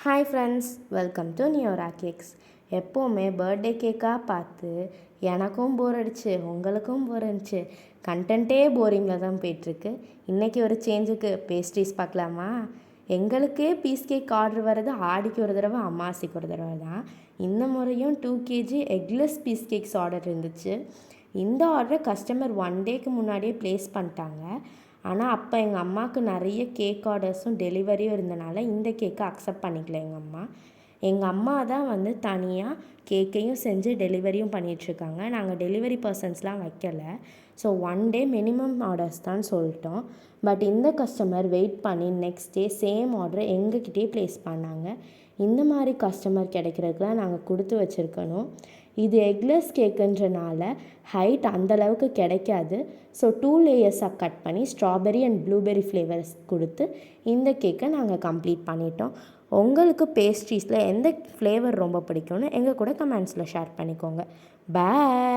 Hi friends, welcome to Neora cakes. எப்போவுமே birthday கேக்காக பார்த்து எனக்கும் போர் அடிச்சு உங்களுக்கும் போர் அடிச்சு கண்டென்ட்டே போரிங்கில் தான் போயிட்டுருக்கு. இன்றைக்கி ஒரு சேஞ்சுக்கு பேஸ்ட்ரீஸ் பார்க்கலாமா? எங்களுக்கே பீஸ் கேக் ஆர்டர் வர்றது ஆடிக்கு ஒரு தடவை, அமாவாசைக்கு ஒரு தடவை தான். இந்த முறையும் 2 kg eggless piece cakes order இருந்துச்சு. இந்த ஆர்டரை கஸ்டமர் 1 டேக்கு முன்னாடியே ப்ளேஸ் பண்ணிட்டாங்க. ஆனால் அப்போ எங்கள் அம்மாவுக்கு நிறைய கேக் ஆர்டர்ஸும் டெலிவரியும் இருந்தனால இந்த கேக்கை அக்செப்ட் பண்ணிக்கல எங்கள் அம்மா தான் வந்து தனியாக கேக்கையும் செஞ்சு டெலிவரியும் பண்ணிகிட்ருக்காங்க. நாங்கள் டெலிவரி பர்சன்ஸ்லாம் வைக்கலை. ஸோ 1 டே மினிமம் ஆர்டர்ஸ் தான் சொல்லிட்டோம். பட் இந்த கஸ்டமர் வெயிட் பண்ணி நெக்ஸ்ட் டே சேம் ஆர்டரை எங்ககிட்டே ப்ளேஸ் பண்ணாங்க. இந்த மாதிரி கஸ்டமர் கிடைக்கிறதுக்கு தான் நாங்கள் கொடுத்து வச்சுருக்கணும். இது எக்லெஸ் கேக்குன்றனால ஹைட் அந்தளவுக்கு கிடைக்காது. ஸோ 2 லேயர்ஸாக கட் பண்ணி ஸ்ட்ராபெரி அண்ட் ப்ளூபெர்ரி ஃப்ளேவர்ஸ் கொடுத்து இந்த கேக்கை நாங்கள் கம்ப்ளீட் பண்ணிட்டோம். உங்களுக்கு பேஸ்ட்ரீஸில் எந்த ஃப்ளேவர் ரொம்ப பிடிக்கும்னு எங்கள் கூட கமெண்ட்ஸில் ஷேர் பண்ணிக்கோங்க. பாய்.